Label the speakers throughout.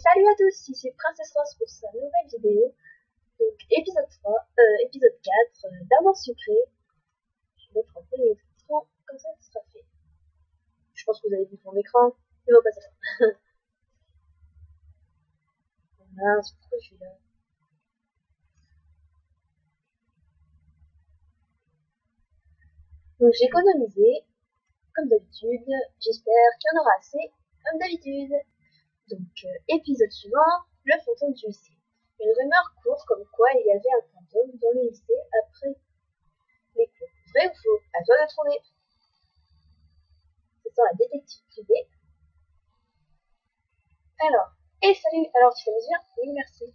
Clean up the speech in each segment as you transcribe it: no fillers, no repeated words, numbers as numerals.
Speaker 1: Salut à tous, ici Princesse Rose pour sa nouvelle vidéo. Donc épisode 3, épisode 4, d'amour sucré. Je vais mettre un peu les écrans, comme ça ce sera fait. Je pense que vous avez vu mon écran, il va passer ça. Mince, pourquoi je suis là? Donc j'ai économisé, comme d'habitude. J'espère qu'il y en aura assez, comme d'habitude. Donc épisode suivant, le fantôme du lycée. Une rumeur court comme quoi il y avait un fantôme dans le lycée après les cours. Vrai ou faux? À toi de trouver. C'est la détective privée. Alors, salut, alors tu fais mesure? Oui, merci.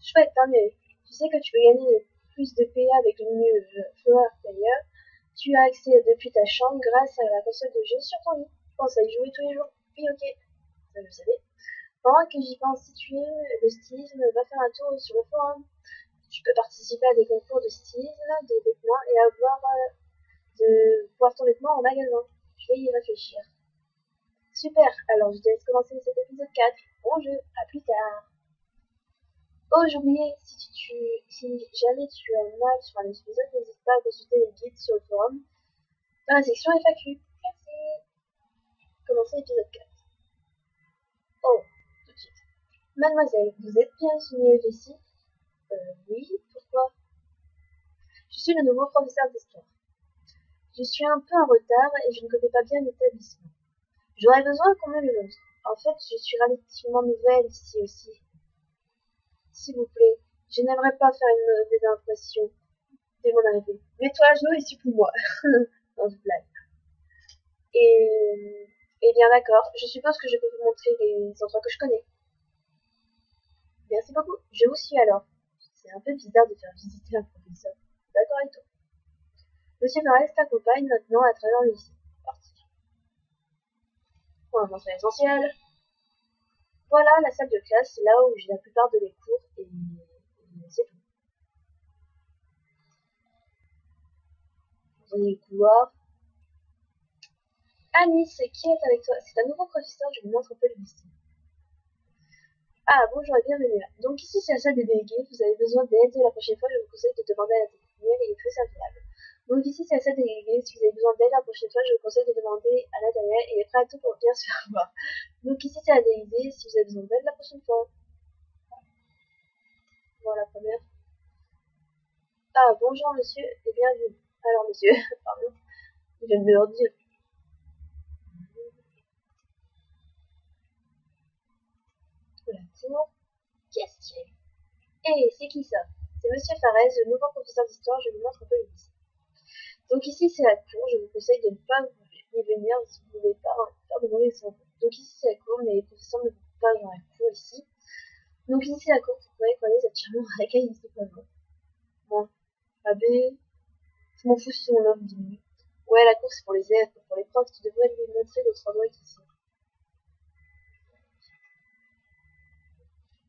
Speaker 1: Chouette, tant mieux. Tu sais que tu peux gagner plus de PA avec le menu Flower Player. Tu as accès depuis ta chambre grâce à la console de jeu sur ton lit. Je pense à y jouer tous les jours. Oui, ok, ça je le savais. Pendant que j'y pense, si tu aimes le stylisme, va faire un tour sur le forum. Tu peux participer à des concours de stylisme, de vêtements et avoir de voir ton vêtement en magasin. Je vais y réfléchir. Super, alors je te laisse commencer cet épisode 4. Bon jeu, à plus tard. Oh, j'ai oublié, si jamais tu as mal sur un épisode, n'hésite pas à consulter les guides sur le forum dans la section FAQ. Merci. Commencer l'épisode 4. Oh, tout de suite. Mademoiselle, vous êtes bien signée ici? Oui, pourquoi? Je suis le nouveau professeur d'histoire. Je suis un peu en retard et je ne connais pas bien l'établissement. J'aurais besoin qu'on me le montre. En fait, je suis relativement nouvelle ici aussi. S'il vous plaît, je n'aimerais pas faire une mauvaise impression dès mon arrivée. Mets-toi à genoux ici pour moi. Non, je blague. Et bien d'accord, je suppose que je peux vous montrer les endroits que je connais. Merci beaucoup, je vous suis alors. C'est un peu bizarre de faire visiter un professeur. D'accord avec toi. Monsieur Farès t'accompagne maintenant à travers le lycée. Parti. On va montrer l'essentiel. Voilà la salle de classe, c'est là où j'ai la plupart de mes cours et c'est tout. Vous avez le couloir. Alice, qui est avec toi? C'est un nouveau professeur, je vous montre un peu le lycée. Ah, bonjour et bienvenue. Donc ici c'est la salle des délégués, vous avez besoin d'aide la prochaine fois, je vous conseille de demander à la technicienne, elle est très serviable. Donc ici c'est la salle des délégués, si vous avez besoin d'aide la prochaine fois, je vous conseille de demander à Nathaniel, elle est prête à tout pour bien se faire voir. Donc ici c'est la déléguée, si vous avez besoin d'aide la prochaine fois. Voilà la première. Ah, bonjour monsieur et bienvenue. Alors monsieur, pardon, je viens de me le dire. Voilà, tour. Qu'est-ce qu'il est? Eh, c'est qui ça? C'est monsieur Farès, le nouveau professeur d'histoire, je vous montre un peu le lycée. Donc ici c'est la cour, je vous conseille de ne pas y venir si vous ne voulez pas faire de mauvais sons. Donc ici c'est la cour, mais les professeurs ne vont pas dans la cour ici. Donc ici c'est la cour, vous pouvez croiser cette charmante à laquelle il ne sait pas loin. Bon, AB, je m'en fous si on offre 10 minutes. Ouais, la cour c'est pour les élèves, pour les profs, tu devrais lui montrer d'autres endroits qu'ici.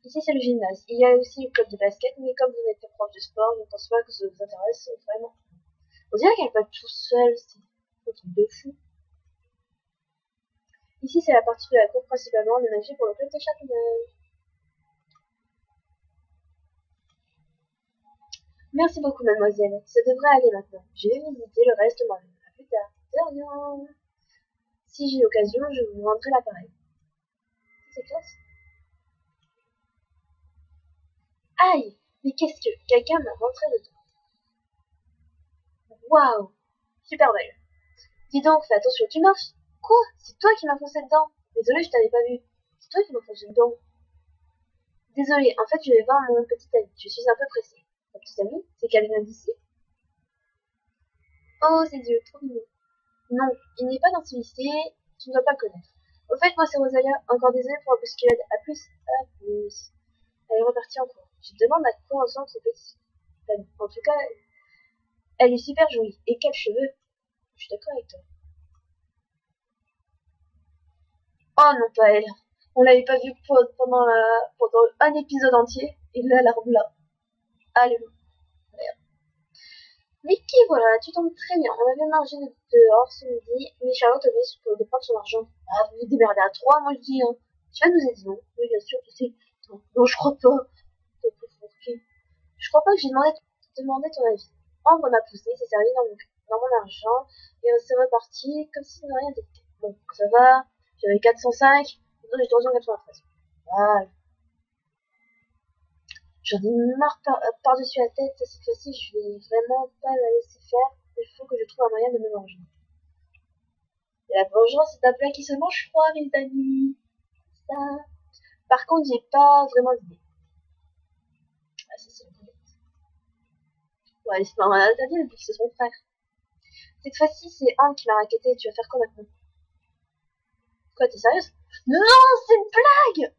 Speaker 1: Ici c'est le gymnase. Il y a aussi le club de basket, mais comme vous n'êtes pas prof de sport, je ne pense pas que ça vous intéresse vraiment. On dirait qu'elle peut tout seule, c'est un truc de fou. Ici, c'est la partie de la cour principalement aménagée pour le club de jardinage. Merci beaucoup, mademoiselle. Ça devrait aller maintenant. Je vais visiter le reste moi-même. À plus tard. De rien. Si j'ai l'occasion, je vous rendrai l'appareil. C'est classe. Aïe! Mais qu'est-ce que... Quelqu'un m'a rentré dedans. Waouh! Super belle. Dis donc, fais attention, tu marches. Quoi? C'est toi qui m'as foncé dedans. Désolée, je t'avais pas vu. C'est toi qui m'as foncé dedans. Désolée, en fait, je vais voir mon petit ami. Je suis un peu pressée. Ton petit ami? C'est quelqu'un d'ici? Oh, c'est Dieu, trop mignon. Non, il n'est pas dans ce lycée, tu ne dois pas le connaître. Au fait, moi c'est Rosalia, encore désolée pour la bousculade. À plus, à plus. Elle est repartie en cours. Je demande à quoi ressemble ce petit ami. En tout cas, elle est super jolie. Et quels cheveux. Je suis d'accord avec toi. Oh non, pas elle. On l'avait pas vue pendant un épisode entier. Et là, la revoilà. Allez, merde. Mais qui voilà, tu tombes très bien. On avait mangé dehors ce midi, mais Charlotte a oublié de prendre son argent. Ah, vous vous démerdez à trois, moi je dis, hein. Tu vas nous aider, non? Oui, bien sûr, tu sais. Non, non, je crois pas. Je crois pas que j'ai demandé ton avis. Ambre m'a poussé, s'est servi dans mon argent, et on s'est reparti comme si de rien n'était. Bon, ça va, j'avais 405, maintenant j'ai 393. Voilà. J'en ai marre par-dessus la tête, cette fois-ci je vais vraiment pas la laisser faire, il faut que je trouve un moyen de me venger. Et la vengeance est un plat qui se mange froid, mes amis. Ça. Par contre, j'ai pas vraiment d'idée. Ah, ça c'est le problème. Ouais, c'est pas un ta vie, vu que c'est son frère. Cette fois-ci, c'est Anne qui m'a raquetté, tu vas faire quoi maintenant? Quoi, t'es sérieuse? Non, c'est une blague!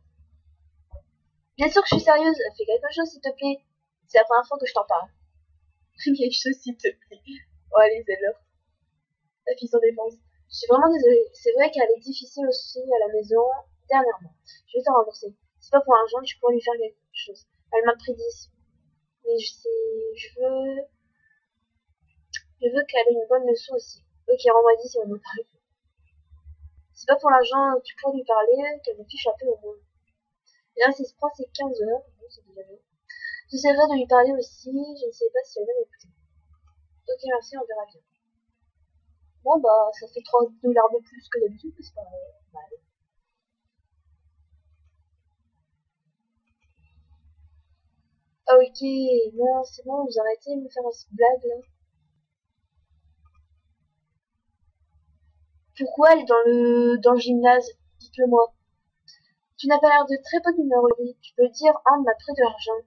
Speaker 1: Bien sûr que je suis sérieuse, fais quelque chose s'il te plaît. C'est la première fois que je t'en parle. Fais quelque chose s'il te plaît. Oh, allez, Zeller. La fille sans défense. Je suis vraiment désolée. C'est vrai qu'elle est difficile aussi à la maison dernièrement. Je vais t'en rembourser. C'est pas pour l'argent, tu pourrais lui faire quelque chose. Elle m'a pris 10. Mais je veux qu'elle ait une bonne leçon aussi. Ok, rends-moi 10 et on en parle. C'est pas pour l'argent, tu pourrais lui parler, qu'elle me fiche un peu au moins. Et là, si se prend, c'est 15 heures. Bon, c'est déjà bien. J'essaierai de lui parler aussi, je ne sais pas si elle va m'écouter. Ok, merci, on verra bien. Bon, bah, ça fait 3 dollars de plus que d'habitude, mais c'est pas mal. Ah, ok, non, c'est bon, vous arrêtez de me faire cette blague là. Pourquoi elle est dans le gymnase? Dites-le moi. Tu n'as pas l'air de très bonne humeur, Oli. Tu peux dire, Anne m'a pris de l'argent.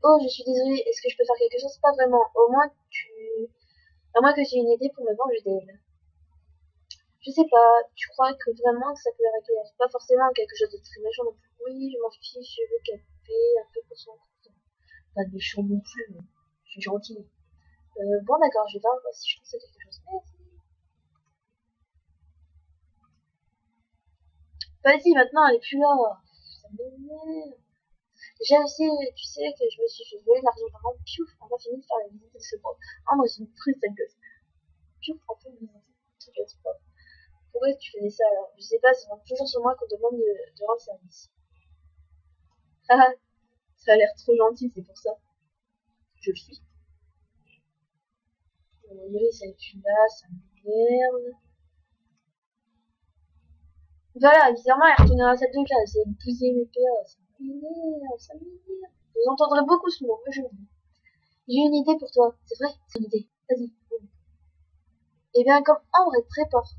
Speaker 1: Oh, je suis désolée, est-ce que je peux faire quelque chose? Pas vraiment. À moins que tu aies une idée pour me venger d'elle. Je sais pas, tu crois que vraiment que ça peut la régler? C'est pas forcément quelque chose de très méchant non plus. Oui, je m'en fiche, je veux qu'elle paie un peu pour son compte. Pas de méchant non plus, mais je suis gentille. Bon d'accord, je vais voir si je trouve ça quelque chose. Vas-y, maintenant elle est plus là. Ça m'énerve. Déjà aussi, tu sais que je me suis fait voler l'argent par an. Piouf, on va finir de faire la visite de ce prof. Ah, moi j'ai une très sale gosse. Piouf, on fait une visite de ce prof. Pourquoi tu faisais ça alors? Je sais pas, c'est toujours sur moi qu'on demande de rendre service. Ah, ça a l'air trop gentil, c'est pour ça. Je le suis. Iris, elle est là, ça m'énerve. Voilà, bizarrement, elle retourne dans la salle de classe. Elle bousille mes PA. Ça m'énerve, ça m'énerve. Vous entendrez beaucoup ce mot, mais je le dis. J'ai une idée pour toi. C'est vrai, c'est une idée. Vas-y. Et bien, comme Ambre est très portée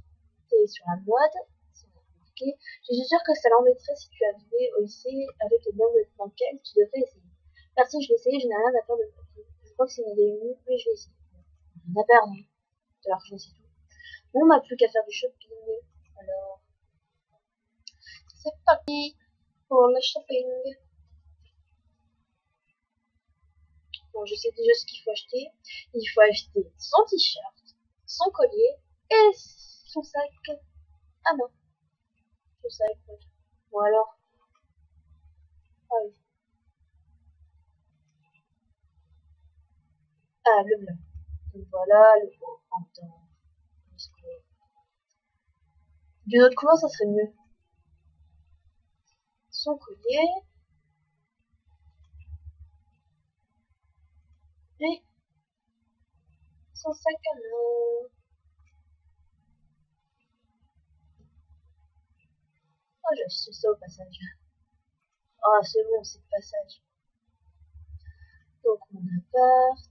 Speaker 1: sur la mode, si on a remarqué, je suis sûre que ça l'embêterait si tu arrivais au lycée avec les mêmes vêtements qu'elle. Tu devrais essayer. Merci, je vais essayer, je n'ai rien à faire de plus. Je crois que c'est une idée unique, mais je vais essayer. On a perdre, hein. De l'argent, c'est tout. On n'a plus qu'à faire du shopping. Alors, c'est parti pour le shopping. Bon, je sais déjà ce qu'il faut acheter. Il faut acheter son t-shirt, son collier et son sac à main. Son sac. Bon alors, ah oui. Ah, le blanc. Donc voilà, le haut en temps. D'une autre couleur, ça serait mieux. Son collier et son sac à main. Oh, j'ai acheté ça au passage. Ah, c'est bon, c'est le passage. Donc, mon appart.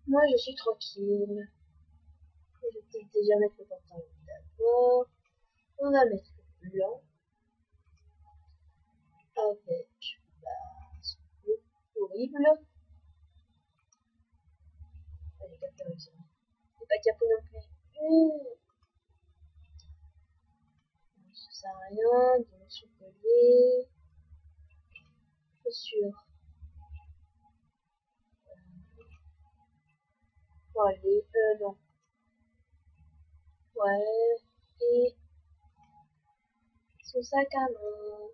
Speaker 1: Moi, je suis tranquille. Je vais peut-être déjà mettre le pantalon d'abord. On va mettre le blanc avec ce bleu horrible. Allez, capteur, c'est pas capot non plus. Ça sert à rien. Dimension collier. Chaussures. Bon, allez, non. Ouais. Et son sac à main.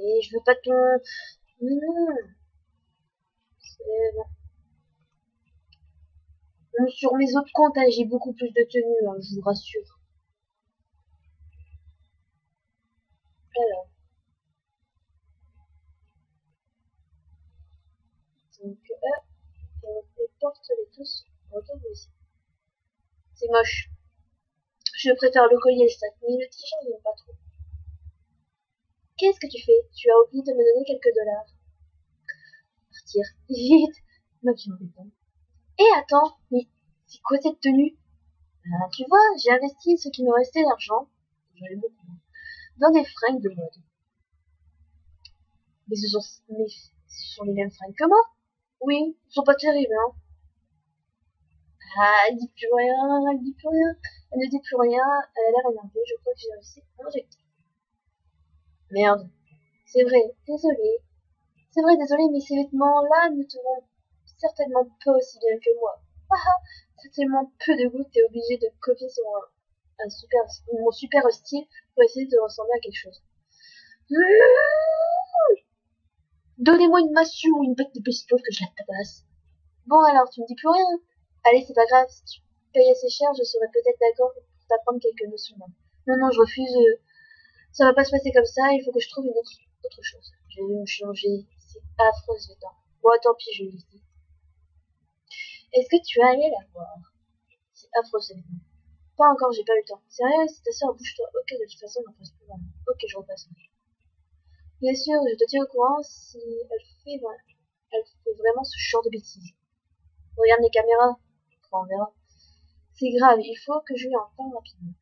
Speaker 1: Et je veux pas ton... Mais non, c'est bon. Sur mes autres comptes, hein, j'ai beaucoup plus de tenues, hein, je vous rassure. Alors, donc, et on les porte-les tous autour de ici. C'est moche. Je préfère le collier et le sac, mais le t-shirt, je n'aime pas trop. Qu'est-ce que tu fais? Tu as oublié de me donner quelques dollars. Partir. Vite. Ma vie en dépend. Et attends, mais c'est quoi cette tenue? Tu vois, j'ai investi ce qui me restait d'argent, j'en ai beaucoup, dans des fringues de mode. Mais ce sont les mêmes fringues que moi. Oui, ils sont pas terribles, hein. Ah, elle dit plus rien, elle dit plus rien. Elle ne dit plus rien, elle a l'air énervée, je crois que j'ai réussi mon objectif. Merde. C'est vrai, désolé. C'est vrai, désolé, mais ces vêtements-là ne te vont certainement pas aussi bien que moi. Ah ah, c'est tellement peu de goût, t'es obligé de copier mon super style pour essayer de ressembler à quelque chose. Donnez-moi une massue ou une bête de pestos que je la tabasse. Bon alors, tu me dis plus rien. Allez, c'est pas grave, si tu payes assez cher, je serais peut-être d'accord pour t'apprendre quelques notions. Non, non, je refuse. Ça va pas se passer comme ça, il faut que je trouve une autre chose. Je vais me changer. C'est affreux ce temps. Bon, tant pis, je vais le dire. Est-ce que tu es allé la voir? C'est affreux ce vêtement. Pas encore, j'ai pas eu le temps. Sérieux, c'est ta soeur, bouge-toi. Ok, de toute façon, on n'en passe plus vraiment. Ok, je repasse. Bien sûr, je te tiens au courant si elle fait vraiment ce genre de bêtises. Regarde les caméras. Enfin, on verra. C'est grave, il faut que je lui en parle rapidement.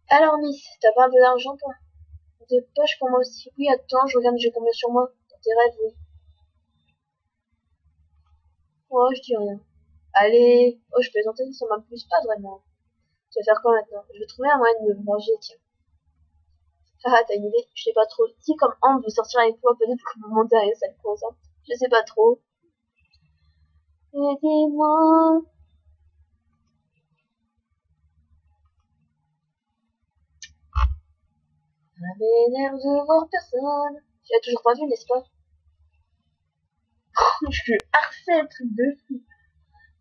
Speaker 1: Alors, Miss, t'as pas un peu d'argent, toi? De poche pour moi aussi. Oui, attends, je regarde, j'ai combien sur moi. Dans tes rêves, oui. Oh, je dis rien. Allez. Oh, je plaisantais, ça m'amuse pas vraiment. Tu vas faire quoi maintenant? Je vais trouver un moyen de me venger, tiens. Ah, t'as une idée? Je sais pas trop. Si, comme Ambre veut sortir avec toi, peut-être qu'on peut monter avec cette cause, hein. Je sais pas trop. Aidez-moi. Ça m'énerve de voir personne. Tu l'as toujours pas vu, n'est-ce pas? Je harcèle, truc de fou.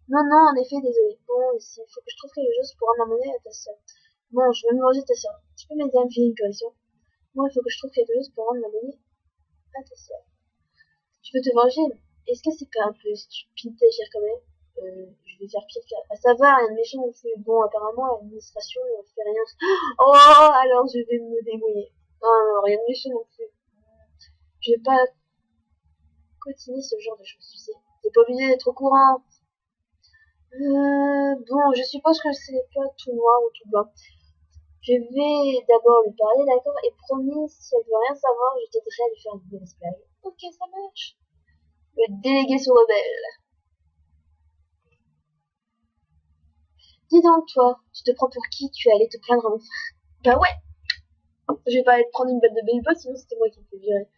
Speaker 1: Non, non, en effet, désolé. Bon, ici, il faut que je trouve quelque chose pour en amener à ta soeur. Bon, je vais me manger ta soeur. Tu peux m'aider à me filer une correction? Moi, il faut que je trouve quelque chose pour en amener à ta soeur. Tu peux te venger? Est-ce que c'est pas un peu stupide d'agir quand même? Je vais faire pire qu'à... Ah, ça va, rien de méchant non plus. Bon, apparemment, l'administration ne fait rien. Oh, alors je vais me débrouiller. Non, non, rien de méchant non plus. Je vais pas continuer ce genre de choses, tu sais. T'es pas obligé d'être au courant. Bon, je suppose que c'est pas tout noir ou tout blanc. Je vais d'abord lui parler, d'accord? Et promis, si elle veut rien savoir, je t'aiderai à lui faire une mauvaise blague. Ok, ça marche. Le délégué se rebelle. Dis donc, toi, tu te prends pour qui? Tu es allé te plaindre à mon frère? Bah ouais! Je vais pas aller te prendre une batte de baseball, sinon c'était moi qui me fais virer.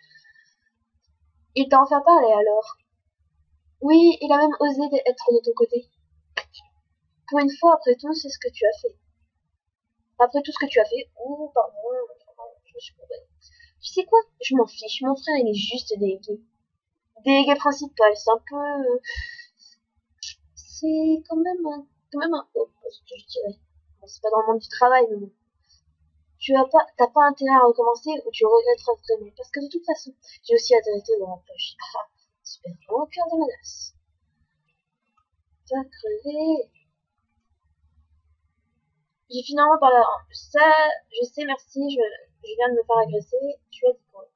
Speaker 1: Il t'a enfin parlé alors? Oui, il a même osé être de ton côté. Pour une fois, après tout, c'est ce que tu as fait. Après tout ce que tu as fait, oh, pardon, je me suis trompée. Tu sais quoi? Je m'en fiche, mon frère il est juste délégué. Délégué principal, c'est un peu... c'est quand même un haut poste, je dirais. Bon, c'est pas dans le monde du travail, mais bon. T'as pas intérêt à recommencer ou tu regretteras vraiment. Parce que de toute façon, j'ai aussi atterri dans la poche. Ah, super, aucun des menaces. Va crever. J'ai finalement parlé. Ça, je sais, merci, je viens de me faire agresser. Tu as dit quoi?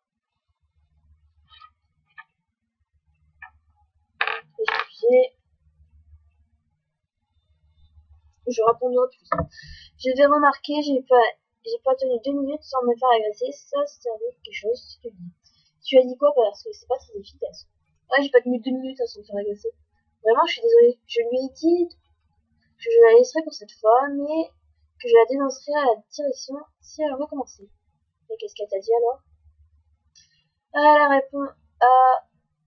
Speaker 1: Excusez, je répondrai plus. Je vais remarquer, j'ai pas tenu 2 minutes sans me faire agresser. Ça, c'est quelque chose, si tu dis. Tu as dit quoi? Parce que c'est pas très efficace. Ouais, j'ai pas tenu 2 minutes sans me faire agresser. Vraiment, je suis désolée. Je lui ai dit que je la laisserai pour cette fois, mais que je la dénoncerai à la direction si elle recommençait. Et qu'est-ce qu'elle t'a dit alors? Elle répond,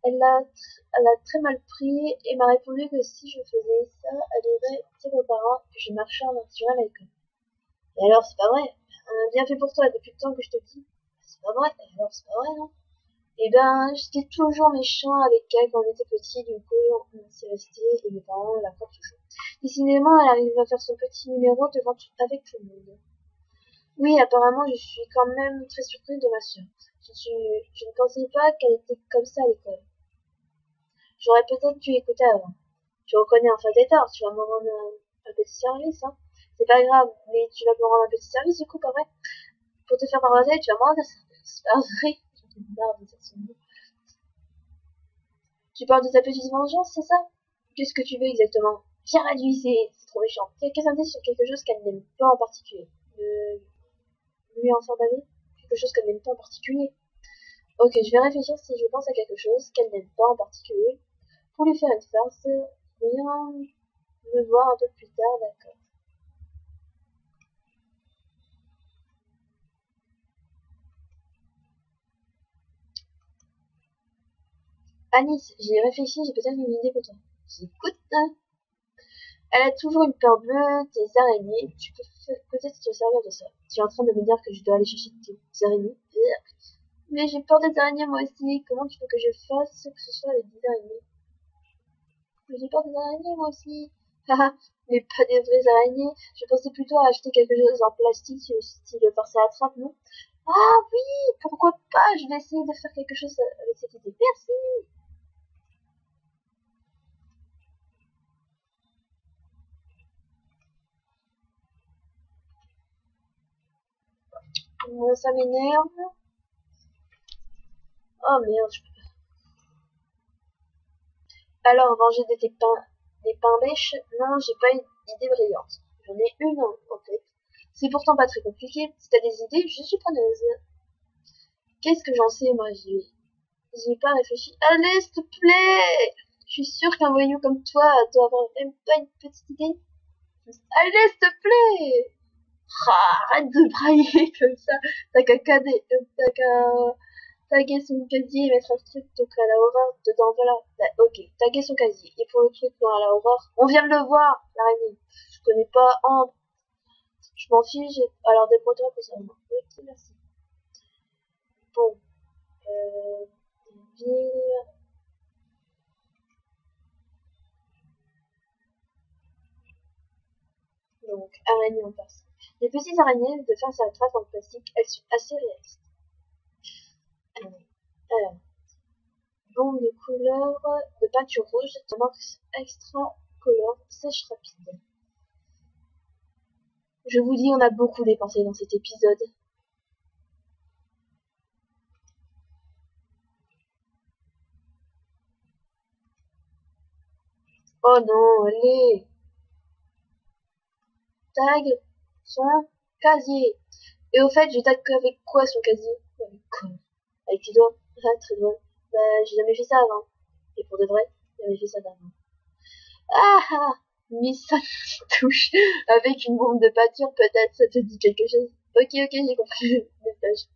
Speaker 1: Elle a très mal pris et m'a répondu que si je faisais ça, elle irait dire aux parents que je marchais en naturel à l'école. Et alors, c'est pas vrai. On a bien fait pour toi depuis le temps que je te dis. C'est pas vrai. Et alors, c'est pas vrai, non? Eh ben, j'étais toujours méchant avec elle quand on était petit, du coup, on s'est resté et mes parents la croient toujours. Décidément, elle arrive à faire son petit numéro avec tout le monde. Oui, apparemment, je suis quand même très surprise de ma sœur. Je ne pensais pas qu'elle était comme ça à l'école. J'aurais peut-être dû écouter avant. Tu reconnais enfin tes torts, tu vas me rendre un petit service, hein. C'est pas grave, mais tu vas me rendre un petit service du coup, pas vrai? Pour te faire pardonner, tu vas me rendre un service. C'est pas vrai. J'en ai marre de cette mot. Tu parles de ta petite vengeance, c'est ça? Qu'est-ce que tu veux exactement? Pierre a c'est trop méchant. Quelques indices sur quelque chose qu'elle n'aime pas en particulier. Lui en faire baver? Quelque chose qu'elle n'aime pas en particulier. Ok, je vais réfléchir si je pense à quelque chose qu'elle n'aime pas en particulier. Pour lui faire une farce, viens me voir un peu plus tard, d'accord. Anis, j'y ai réfléchi, j'ai peut-être une idée pour toi. J'écoute. Elle a toujours une peur bleue, des araignées. Tu peux peut-être te servir de ça. Tu es en train de me dire que je dois aller chercher des araignées. Mais j'ai peur des araignées moi aussi. Comment tu veux que je fasse que ce soit avec des araignées? Mais j'ai peur des araignées moi aussi. Haha, mais pas des vraies araignées. Je pensais plutôt à acheter quelque chose en plastique, style farce à la trappe, non? Ah oui, pourquoi pas? Je vais essayer de faire quelque chose avec cette idée. Merci. Bon, ça m'énerve. Oh merde, alors, manger des pains bêches? Non, j'ai pas une idée brillante. J'en ai une en tête. C'est pourtant pas très compliqué. Si t'as des idées, je suis preneuse. Qu'est-ce que j'en sais, moi, j'y ai pas réfléchi. Allez, s'il te plaît! Je suis sûre qu'un voyou comme toi doit avoir même pas une petite idée. Allez, s'il te plaît! Ah, arrête de brailler comme ça. T'as qu'à taguer son casier et mettre un truc donc à la horreur dedans. Voilà. Ok, taguer son casier. Et pour le truc dans la horreur, on vient de le voir, l'araignée. Je connais pas Ambre. Je m'en fiche. Alors débrouille-toi pour ça. Ok, merci. Bon, euh, ville. Donc, araignée en passe. Les petites araignées de face à la trace en plastique, elles sont assez réalistes. Alors, bombe de couleur de peinture rouge, de marque extra color, sèche rapide. Je vous dis, on a beaucoup dépensé dans cet épisode. Oh non, allez, tag son casier. Et au fait, je tag avec quoi son casier? Avec quoi? Avec tes doigts. Ah, très drôle. Bah, j'ai jamais fait ça avant. Et pour de vrai, j'ai jamais fait ça d'avant. Ah ah! Mise ça touche. Avec une bombe de peinture, peut-être ça te dit quelque chose. Ok, ok, j'ai compris le message.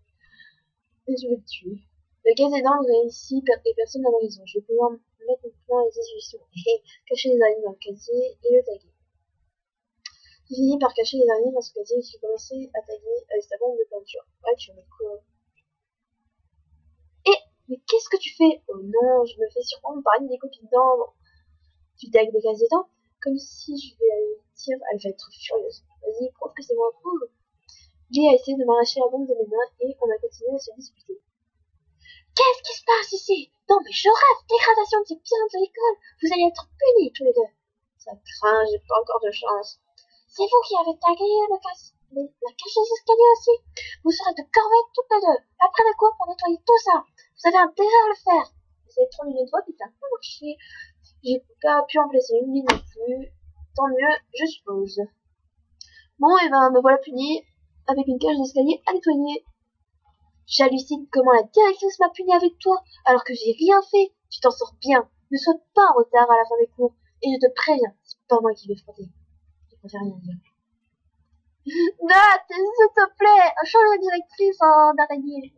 Speaker 1: Et je vais le tuer. Le casier d'angle réussit et personne n'a l'horizon. Je vais pouvoir mettre mon plan et exécution. Et cacher les aliens dans le casier et le taguer. J'ai fini par cacher les araignées dans ce casier et j'ai commencé à taguer avec sa bombe de peinture. Ouais, tu me quoi? Eh, mais qu'est-ce que tu fais? Oh non, je me fais surprendre par une des copines d'Ambre. Tu tagues des casiers dedans? Comme si je vais aller dire, elle va être furieuse. Vas-y, prouve que c'est moi. Lee a essayé de m'arracher la bombe de mes mains et on a continué à se disputer. Qu'est-ce qui se passe ici? Non mais je rêve, dégradation du bien de l'école. Vous allez être punis tous les deux. Ça craint, j'ai pas encore de chance. C'est vous qui avez tagué la cage des escaliers aussi. Vous serez de corvette toutes les deux. Après le coup, pour nettoyer tout ça. Vous avez intérêt à le faire. Vous avez trouvé une autre voie qui n'a pas marché. J'ai pas pu en placer une ligne non plus. Tant mieux, je suppose. Bon, et ben, me voilà puni avec une cage d'escalier à nettoyer. J'hallucine comment la directrice m'a puni avec toi, alors que j'ai rien fait. Tu t'en sors bien. Ne sois pas en retard à la fin des cours. Et je te préviens, c'est pas moi qui vais frotter. Je préfère rien dire. Nat, s'il te plaît, change la directrice en araignée.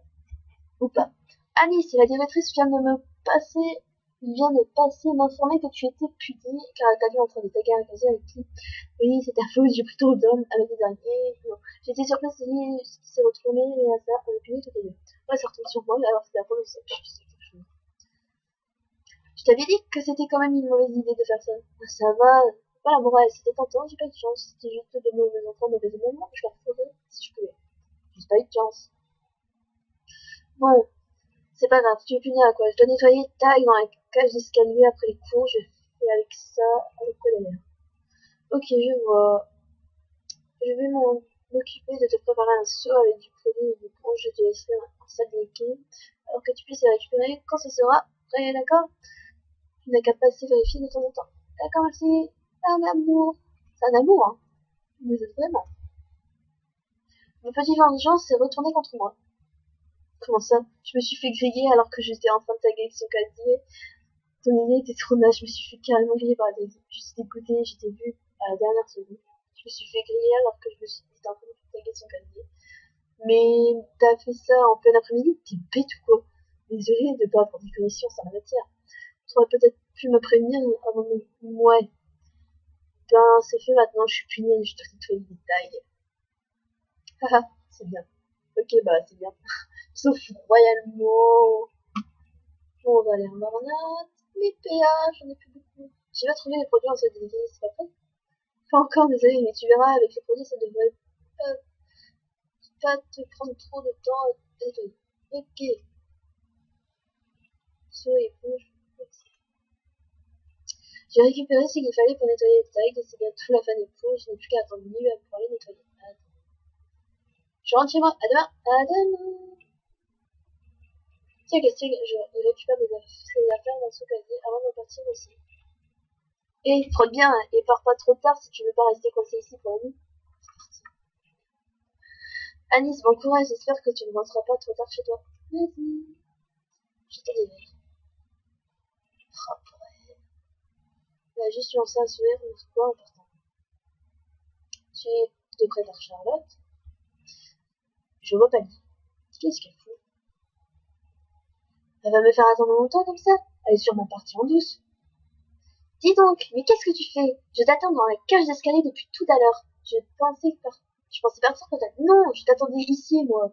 Speaker 1: Ou pas. Alice, la directrice vient de me passer m'informer que tu étais puni car elle t'a vu en train de taguer un casier avec qui. Oui, c'est ta faute, j'ai pris ton d'homme avec des araignées. Non. J'étais surprise de ce qui s'est retourné, mais à ça, on est puni toutes les deux. Ouais, ça retombe sur moi, alors c'est la faute, je t'avais dit que c'était quand même une mauvaise idée de faire ça. Ça va, pas la morale, c'était tentant, j'ai pas eu de chance. C'était juste de mauvais enfants, mauvais moments, je leur ferais si je pouvais. J'ai pas eu de chance. Bon, c'est pas grave, tu es puni à quoi? Je dois nettoyer taille dans la cage d'escalier après les cours, je fais avec ça, avec quoi d'ailleurs. Ok, je vois. Je vais m'occuper de te préparer un seau avec du produit et du plomb, je te laisserai en salle d'équilibre, alors que tu puisses les récupérer quand ce sera prêt, d'accord? Tu n'as qu'à passer vérifier de temps en temps. D'accord, merci. C'est un amour. C'est un amour, hein. Vous êtes vraiment. Le petit vengeance s'est retourné contre moi. Comment ça? Je me suis fait griller alors que j'étais en train de taguer avec son casier. Ton idée était trop naze, je me suis fait carrément griller par la télé. Je suis dégoûtée, j'étais vue à la dernière seconde. Je me suis fait griller alors que j'étais en train de taguer son casier. Mais t'as fait ça en plein après-midi? T'es bête ou quoi? Désolée de pas avoir des connaissances en la matière. Tu aurais peut-être pu me prévenir avant de... Ouais. Ben, c'est fait maintenant, je suis punie, je te nettoie les détails. Haha, c'est bien. Ok, bah, c'est bien. Sauf royalement. Bon, on va aller en ornate. Mes PA, j'en ai plus beaucoup. J'ai pas trouvé les produits en cette détaillée, c'est pas prêt? Pas encore, désolé, mais tu verras, avec les produits, ça devrait pas te prendre trop de temps à nettoyer. Ok. Souris éponge. J'ai récupéré ce qu'il fallait pour nettoyer les tags, et c'est bien tout la fan est pour, je n'ai plus qu'à attendre minuit pour aller nettoyer. Je rentre chez moi, à demain, à demain. Tiens, qu'est-ce que je récupère ses affaires dans son casier avant de partir aussi. Et frotte bien, et pars pas trop tard si tu veux pas rester coincé ici pour la nuit. Anis, bon courage, j'espère que tu ne rentreras pas trop tard chez toi. Vas-y. Je te délivre. Oh, purée. Elle a juste lancé un sourire, mais c'est pas important. Tu es de près vers Charlotte. Je vois pas dit. Qu'est-ce qu'elle fout? Elle va me faire attendre longtemps comme ça? Elle est sûrement partie en douce. Dis donc, mais qu'est-ce que tu fais? Je t'attends dans la cage d'escalier depuis tout à l'heure. Je pensais partir peut-être. Non, je t'attendais ici, moi.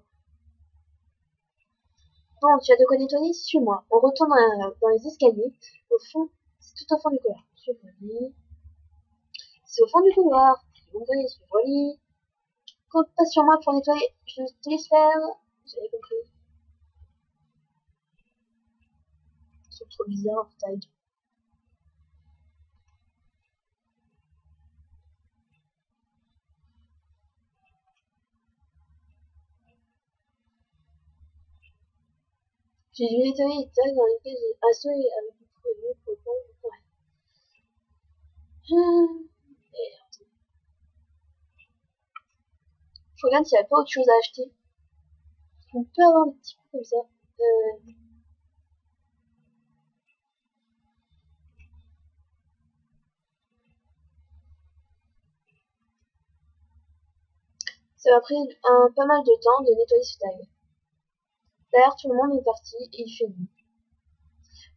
Speaker 1: Bon, tu as de quoi nettoyer? Suis-moi. On retourne dans les escaliers. Au fond, c'est tout au fond du couloir. C'est au fond du couloir. Suivez. Compte pas sur moi pour nettoyer. Je te laisse faire. J'avais compris. Ils sont trop bizarres, tag. J'ai dû nettoyer les tags dans lesquels j'ai assommé avec du produit pour le temps. Merde. Je regarde s'il n'y a pas autre chose à acheter. On peut avoir un petit peu comme ça. Ça m'a pris pas mal de temps de nettoyer ce tag. D'ailleurs, tout le monde est parti et il fait nuit.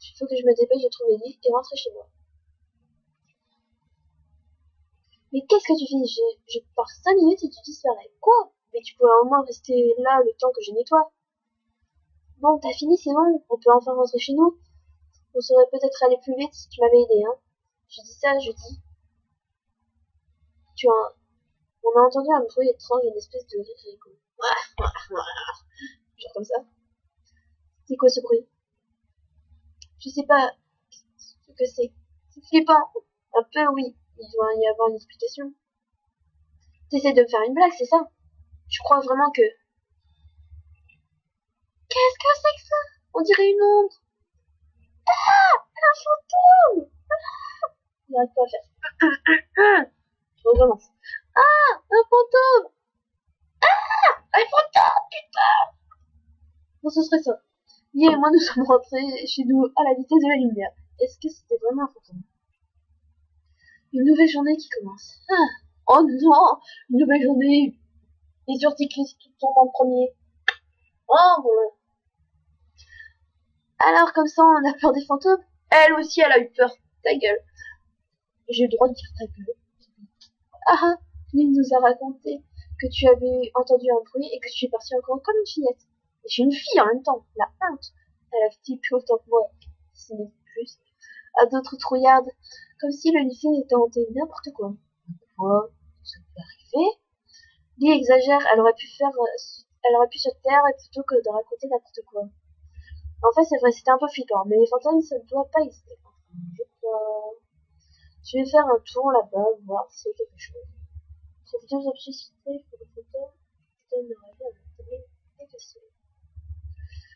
Speaker 1: Il faut que je me dépêche de trouver l'île et rentrer chez moi. Mais qu'est-ce que tu fais? Je pars 5 minutes et tu disparais. Quoi? Mais tu pourrais au moins rester là le temps que je nettoie. Bon, t'as fini, c'est bon. On peut enfin rentrer chez nous. On saurait peut-être aller plus vite si tu m'avais aidé, hein. Je dis ça, je dis. Tu as... On a entendu un bruit étrange, une espèce de rire rigolo. Genre comme ça. C'est quoi ce bruit? Je sais pas ce que c'est. C'est flippant. Un peu, oui. Il doit y avoir une explication. T'essaies de me faire une blague, c'est ça? Tu crois vraiment que... Qu'est-ce que c'est que ça? On dirait une ombre. Un fantôme! On n'arrête pas à faire. Je recommence. Ah! Un fantôme! Un fantôme! Bon, ce serait ça. Lia et moi, nous sommes rentrés chez nous à la vitesse de la lumière. Est-ce que c'était vraiment un fantôme? Une nouvelle journée qui commence. Ah. Oh non! Une nouvelle journée. Les urticristes qui tombent en premier. Oh, bon. Alors comme ça on a peur des fantômes? Elle aussi elle a eu peur. Ta gueule. J'ai le droit de dire ta gueule. Ah ah, Lynn nous a raconté que tu avais entendu un bruit et que tu es partie en courant comme une fillette. Et je suis une fille en même temps, la honte. Elle a fait plus autant que moi, si n'est plus. À d'autres trouillardes, comme si le lycée était hanté n'importe quoi. Quoi? Ça peut arriver? Lee exagère, elle aurait pu se taire plutôt que de raconter n'importe quoi. En fait, c'est vrai, c'était un peu flippant, mais les fantômes, ça ne doit pas exister. Je crois. Je vais faire un tour là-bas, voir s'il y a quelque chose. Trouve deux objets cités pour le fantôme. Donne le rêve à la télé et cassé.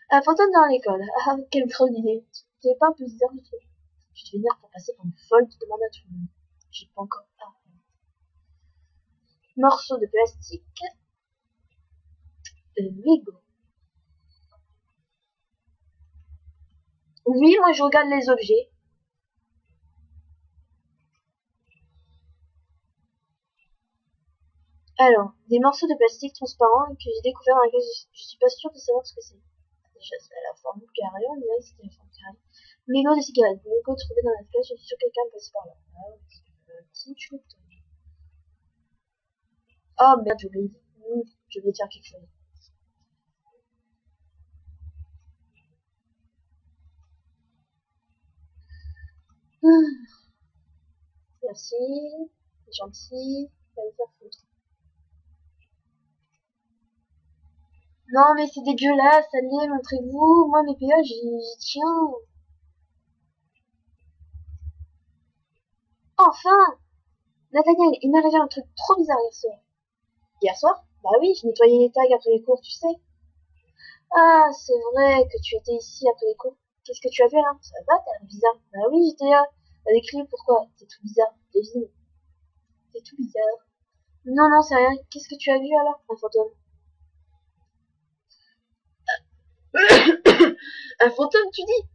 Speaker 1: Un fantôme dans l'école. Ah, quelle drôle d'idée. C'est pas un peu bizarre du tout. Je vais venir pour passer pour une folle qui demande à tout le monde. J'ai pas encore. Ah. Morceau de plastique. Lego. Oui, moi je regarde les objets. Alors, des morceaux de plastique transparents que j'ai découvert dans lesquels je suis pas sûre de savoir ce que c'est. Déjà, c'est la forme carrée, on dirait que c'était la forme carrée. Mégot de cigarette, mégot trouvé dans la cage, je suis sûre que quelqu'un passe par là. Ah ouais, c'est un petit chouette. Oh merde, je vais dire quelque chose. Merci, c'est gentil, ça va me faire foutre. Non mais c'est dégueulasse, allez, montrez-vous, moi mes PA j'y tiens. Enfin! Nathaniel, il m'est arrivé un truc trop bizarre hier soir. Hier soir? Bah oui, je nettoyais les tags après les cours, tu sais. Ah, c'est vrai que tu étais ici après les cours. Qu'est-ce que tu as fait là? Ça va, t'as l'air bizarre. Bah oui, j'étais là. T'as décrit pourquoi? C'est tout bizarre. Devine. C'est tout bizarre. Non, non, c'est rien. Qu'est-ce que tu as vu alors? Un fantôme. Un fantôme, tu dis?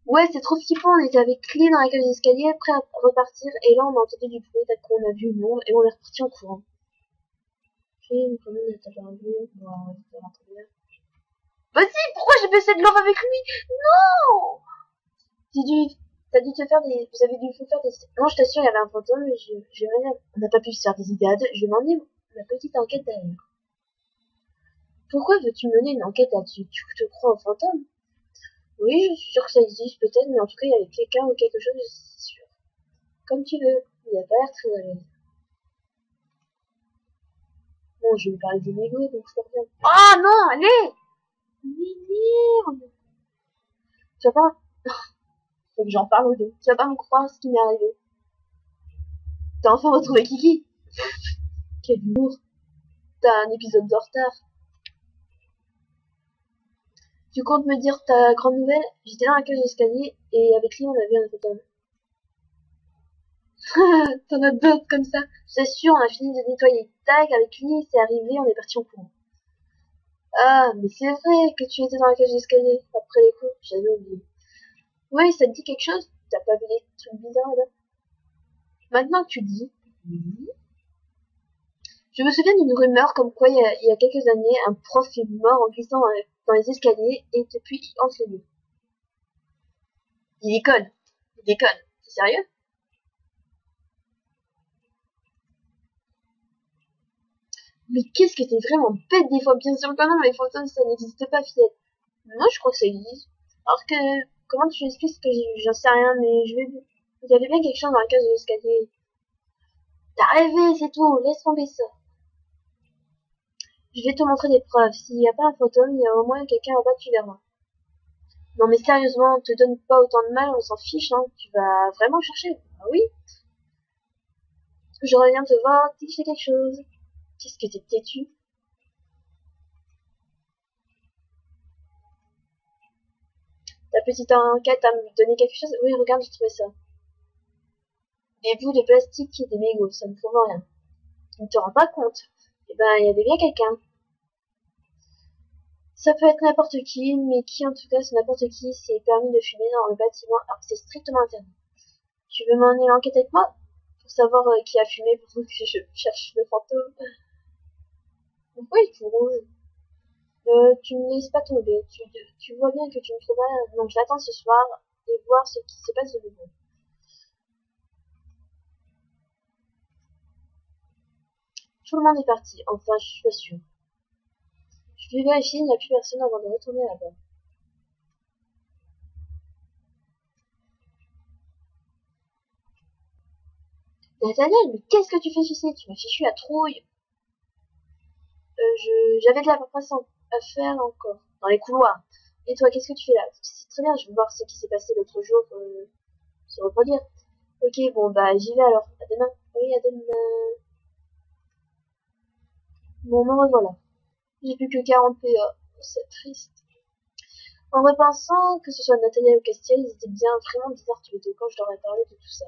Speaker 1: Ouais, c'est trop flippant. On était avec Clé dans la cage d'escalier, prêt à repartir, et là on a entendu du bruit, dès qu'on a vu le monde, et on est reparti en courant. Clé, comment on t'a pas vu? Bon, on va rentrer. Vas-y, pourquoi j'ai baissé de l'or avec lui? Non! T'as dû te faire des, vous avez dû vous faire des, non, je t'assure, il y avait un fantôme, mais on n'a pas pu se faire des idées à deux, je vais m'emmener ma petite enquête derrière. Pourquoi veux-tu mener une enquête là-dessus? Tu te crois au fantôme? Oui, je suis sûre que ça existe, peut-être, mais en tout cas, il y avait quelqu'un ou quelque chose, c'est sûr. Comme tu veux. Il a pas l'air très à l'aise. Bon, je vais lui parler des négos, donc je reviens. Ah non, allez! Merde! Tu vas pas, faut que j'en parle aux deux. Tu vas pas me croire ce qui m'est arrivé. T'as enfin retrouvé Kiki? Quel humour. T'as un épisode de retard. Tu comptes me dire ta grande nouvelle? J'étais dans la cage d'escalier et avec lui on a vu un fantôme. T'en as d'autres comme ça. C'est sûr, on a fini de nettoyer. Tac, avec lui, c'est arrivé, on est parti en courant. Ah, mais c'est vrai que tu étais dans la cage d'escalier après les coups, j'avais oublié. Oui, ça te dit quelque chose? T'as pas vu des trucs bizarres là? Maintenant que tu le dis, oui. Je me souviens d'une rumeur comme quoi il y a quelques années, un prof est mort en glissant dans les escaliers et depuis il hante les lieux. Il déconne. Il déconne. C'est sérieux? Mais qu'est-ce que t'es vraiment bête des fois, bien sûr que non, les fantômes ça n'existe pas, fillette. Moi je crois que ça existe. Alors que, comment tu expliques que j'en sais rien, mais il y avait bien quelque chose dans la cage de l'escalier. T'as rêvé, c'est tout, laisse tomber ça. Je vais te montrer des preuves. S'il n'y a pas un fantôme, il y a au moins quelqu'un là-bas, tu verras. Non mais sérieusement, te donne pas autant de mal, on s'en fiche, hein. Tu vas vraiment chercher. Ah oui? Je reviens te voir dès que j'ai quelque chose. Qu'est-ce que t'es têtu? Ta petite enquête a me donné quelque chose? Oui, regarde, j'ai trouvé ça. Des bouts de plastique et des mégots, ça ne prouve rien. Tu ne te rends pas compte? Eh ben, il y avait bien quelqu'un. Ça peut être n'importe qui, mais qui en tout cas, c'est n'importe qui s'est permis de fumer dans le bâtiment alors que c'est strictement interdit. Tu veux m'emmener l'enquête avec moi? Pour savoir qui a fumé pendant que je cherche le fantôme. Pourquoi il est tout rouge? Tu ne laisses pas tomber. Tu vois bien que tu me trouveras. Donc j'attends ce soir et voir ce qui se passe de nouveau. Tout le monde est parti. Enfin, je suis pas sûre. Je vais vérifier, il n'y a plus personne avant de retourner là-bas. Nathaniel, mais qu'est-ce que tu fais ici? Tu m'as fichu la trouille. J'avais de la paperasse à faire encore, dans les couloirs. Et toi, qu'est-ce que tu fais là? C'est très bien, je veux voir ce qui s'est passé l'autre jour se reproduire. Ok, bon, bah, j'y vais alors. À demain. Oui, à demain. Bon, me revoilà. J'ai plus que 40 PA. C'est triste. En repensant, que ce soit Nathaniel ou Castiel, ils étaient bien vraiment bizarres tous les deux quand je leur ai parlé de tout ça.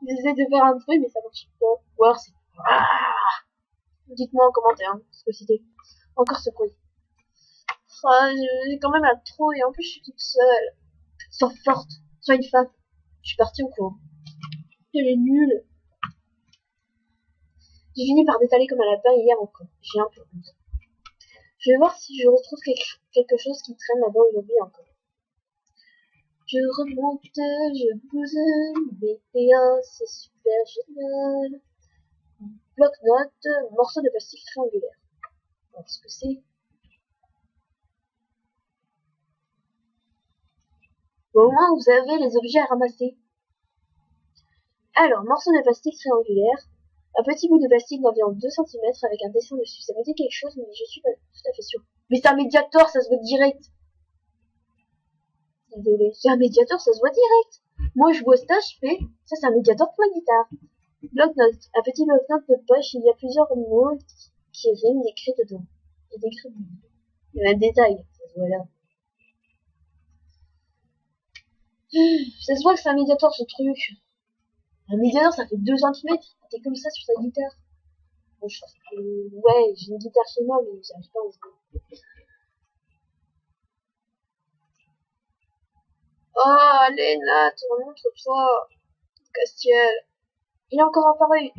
Speaker 1: J'essaie de faire un bruit, mais ça marche pas. Ou alors c'est... Dites-moi en commentaire ce que c'était. Encore ce bruit. Ah, j'ai quand même la trop et en plus je suis toute seule. Sois forte, sois une femme. Je suis partie au courant. Elle est nulle. J'ai fini par détaler comme un lapin hier encore. J'ai un peu honte. Je vais voir si je retrouve quelque chose qui traîne là-bas aujourd'hui encore. Je remonte, je bousille, BPA, c'est super génial. Bloc-notes, morceau de plastique triangulaire. Qu'est-ce que c'est? Au moins, vous avez les objets à ramasser. Alors, morceau de plastique triangulaire. Un petit bout de plastique d'environ 2 cm avec un dessin dessus. Ça me dit quelque chose, mais je suis pas tout à fait sûre. Mais c'est un médiator, ça se voit direct. Désolé, c'est un médiator, ça se voit direct. Moi, je vois ça, je fais. Ça, c'est un médiator pour la guitare. Bloc-notes. Un petit bloc-notes de poche. Il y a plusieurs mots qui riment écrits dedans. Il y a il y a un détail. Ça se voit là. Ça se voit que c'est un médiator, ce truc. Un médiator, ça fait 2 cm. T'es comme ça sur sa guitare. Bon, je pense que... Ouais, j'ai une guitare chez moi, mais j'arrive pas à en jouer. Oh, Léna, montre-toi. Castiel. Il est encore apparu.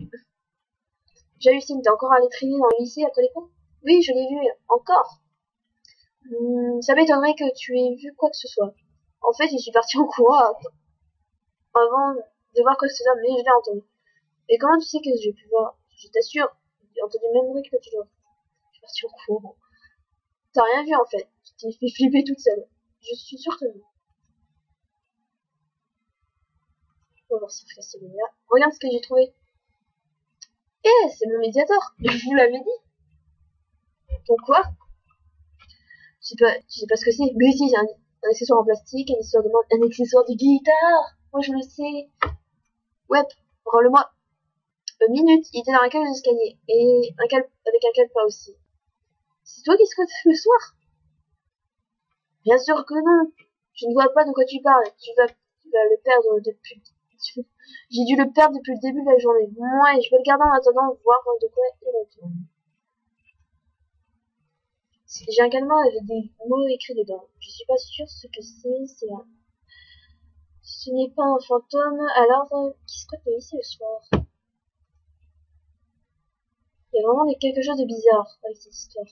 Speaker 1: J'hallucine, t'es encore allé traîner dans le lycée après les cours? Oui, je l'ai vu. Encore. Ça m'étonnerait que tu aies vu quoi que ce soit. En fait, je suis partie en courant avant de voir quoi que ce soit, mais je l'ai entendu. Et comment tu sais que j'ai pu voir? Je t'assure, j'ai entendu le même bruit que toujours. Je suis partie en courant. T'as rien vu en fait. Tu t'es fait flipper toute seule. Je suis sûre que non. On va voir si c'est celui-là. Regarde ce que j'ai trouvé. Eh, c'est mon médiator. Je vous l'avais dit. Pourquoi? Je sais pas ce que c'est. Mais si, c'est un accessoire en plastique, un accessoire de guitare. Moi, je le sais. Ouais, rends-le-moi. Une minute, il était dans la cage d'escalier. Et avec un calepin aussi. C'est toi qui squattes le soir? Bien sûr que non. Je ne vois pas de quoi tu parles. Tu vas le perdre depuis... J'ai dû le perdre depuis le début de la journée. Moi, je vais le garder en attendant, voir de quoi il retourne. J'ai un calmar avec des mots écrits dedans. Je suis pas sûre ce que c'est Ce n'est pas un fantôme, alors qui squatte le lycée le soir? Il y a vraiment quelque chose de bizarre avec cette histoire.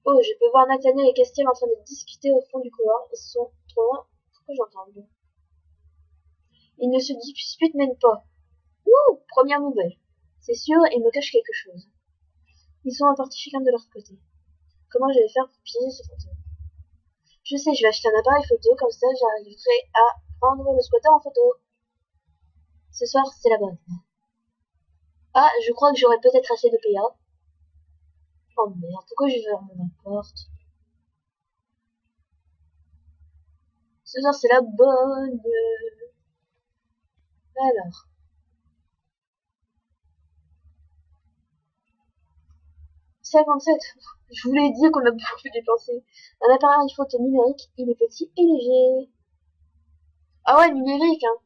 Speaker 1: Oh, je peux voir Nathaniel et Castiel en train de discuter au fond du couloir. Ils sont trop loin pour que j'entende. Ils ne se disputent même pas. Ouh, première nouvelle. C'est sûr, ils me cachent quelque chose. Ils sont partis chacun de leur côté. Comment je vais faire pour piller ce fantôme? Je sais, je vais acheter un appareil photo, comme ça j'arriverai à prendre le squatter en photo. Ce soir, c'est la bonne. Ah, je crois que j'aurais peut-être assez de PA. Oh merde, pourquoi je vais fermer ma porte? Ce soir, c'est la bonne. Alors. 57. Je voulais dire qu'on a beaucoup dépensé. Un appareil photo numérique, il est petit et léger. Ah ouais, numérique, hein.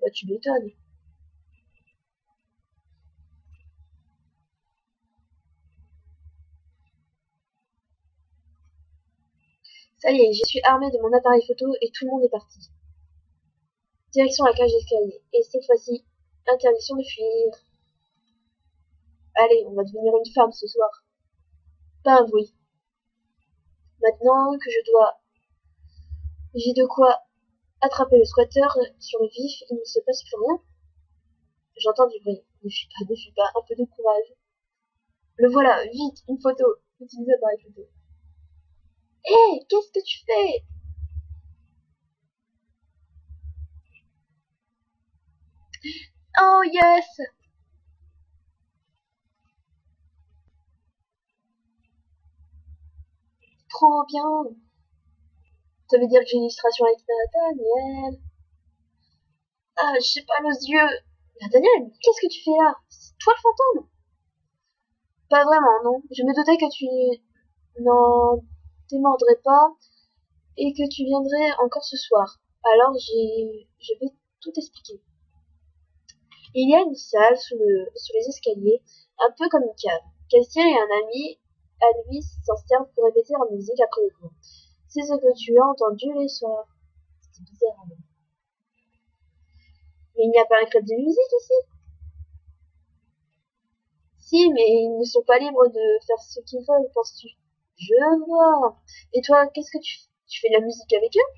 Speaker 1: Bah, tu m'étonnes. Ça y est, je suis armée de mon appareil photo et tout le monde est parti. Direction la cage d'escalier. Et cette fois-ci, interdiction de fuir. Allez, on va devenir une femme ce soir. Pas un bruit. Maintenant que j'ai de quoi attraper le squatter sur le vif, il ne se passe plus rien. J'entends du bruit. Ne fuis pas, un peu de courage. Le voilà, vite, une photo. Utilise l'appareil photo. Hé, qu'est-ce que tu fais? Oh yes! Trop bien! Ça veut dire que j'ai une illustration avec Nathaniel. Ah, j'ai pas les yeux. Nathaniel, qu'est-ce que tu fais là? C'est toi le fantôme? Pas vraiment, non. Je me doutais que tu n'en démordrais pas et que tu viendrais encore ce soir. Alors je vais tout expliquer. Il y a une salle sous les escaliers, un peu comme une cave. Castiel et un ami à lui s'en servent pour répéter en musique après les cours. C'est ce que tu as entendu les soirs. C'est bizarre, hein. Mais il n'y a pas un club de musique ici? Si, mais ils ne sont pas libres de faire ce qu'ils veulent, penses-tu? Je vois. Et toi, qu'est-ce que tu fais de la musique avec eux?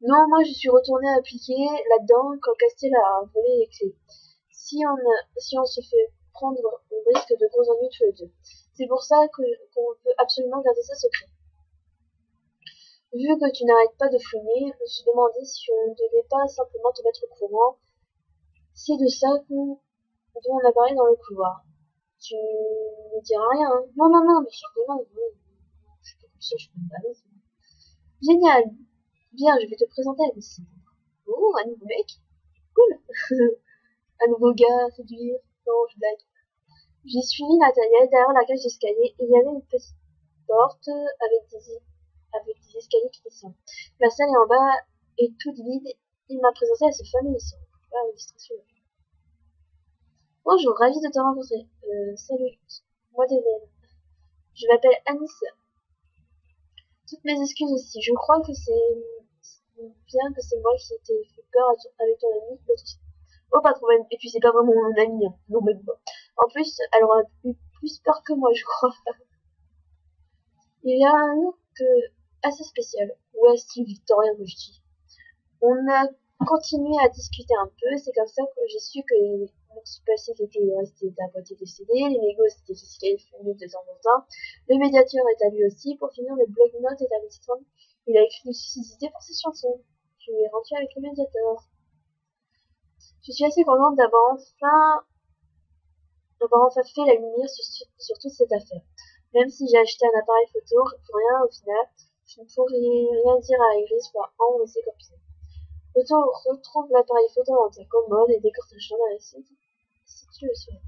Speaker 1: Non, moi je suis retournée appliquer là-dedans quand Castiel a volé les clés. Si on se fait prendre, on risque de gros ennuis tous les deux. C'est pour ça qu'on veut absolument garder ça secret. Vu que tu n'arrêtes pas de fouiner, je me suis demandé si on ne devait pas simplement te mettre au courant. C'est de ça dont on a parlé dans le couloir. Tu ne diras rien, hein? Non, non, non, mais simplement, non. Je suis pas comme ça, je peux me balancer. Génial! Bien, je vais te présenter à Lucie. Oh, un nouveau mec? Cool! Un nouveau gars à séduire? Non, je blague. J'ai suivi Nathaniel derrière la cage d'escalier et il y avait une petite porte avec des escaliers qui descendent. La salle est en bas et toute vide. Il m'a présenté à ce fameux lycée. Ah, illustration. Bonjour, ravi de te rencontrer. Salut. Moi, Deven. Je m'appelle Anis. Toutes mes excuses aussi. Je crois que c'est bien que c'est moi qui t'ai fait peur avec ton ami l'autre. Oh, pas de problème. Et puis, c'est pas vraiment mon ami, hein. Non, même pas. En plus, elle aura eu plus peur que moi, je crois. Il y a un look assez spécial. Ouais, style victorien, moi je dis. On a continué à discuter un peu. C'est comme ça que j'ai su que les classiques étaient restés à moitié décédés. Les négos étaient fiscales de temps en temps. Le médiateur est à lui aussi. Pour finir, le bloc-notes est à Alexandre. Il a écrit une suicide pour ses chansons. Je lui ai rendu avec le médiateur. Je suis assez contente d'avoir enfin fait la lumière sur toute cette affaire. Même si j'ai acheté un appareil photo pour rien au final, je ne pourrais rien dire à Iris pour ou ses copines. Autant retrouve l'appareil photo dans ta commode et décore ta chambre avec si tu le souhaites.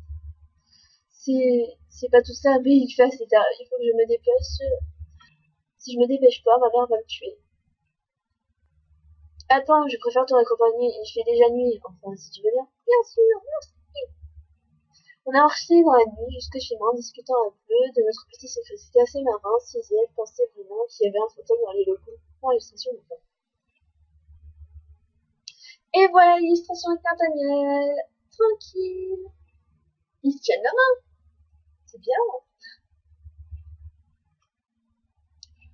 Speaker 1: C'est pas tout ça, mais il fait assez tard. Il faut que je me dépêche. Si je me dépêche pas, ma mère va me tuer. Attends, je préfère te raccompagner. Il fait déjà nuit. Enfin, si tu veux bien. Bien sûr, merci. On a marché dans la nuit jusque chez moi en discutant un peu de notre petit secret. C'était assez marrant si elle pensait vraiment qu'il y avait un fauteuil dans les locaux pour l'illustration ou pas. Et voilà l'illustration avec Nathaniel. Tranquille. Ils se tiennent la main. C'est bien.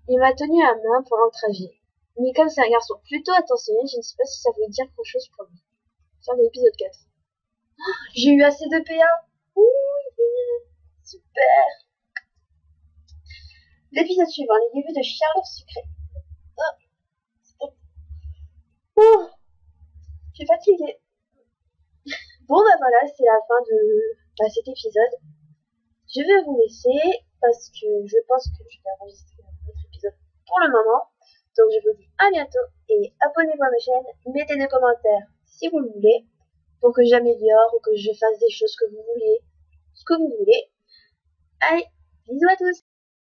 Speaker 1: Il m'a tenu la main pendant le trajet. Mais comme c'est un garçon plutôt attentionné, je ne sais pas si ça voulait dire quelque chose pour lui. Fin de l'épisode 4. J'ai eu assez de PA. Oui, super. L'épisode suivant, les débuts de Charlotte Secret. Oh, je suis fatiguée. Bon bah voilà, c'est la fin de cet épisode. Je vais vous laisser parce que je pense que je vais enregistrer un autre épisode pour le moment. Donc je vous dis à bientôt et abonnez-vous à ma chaîne, mettez des commentaires si vous le voulez pour que j'améliore ou que je fasse des choses que vous voulez, ce que vous voulez. Allez, bisous à tous!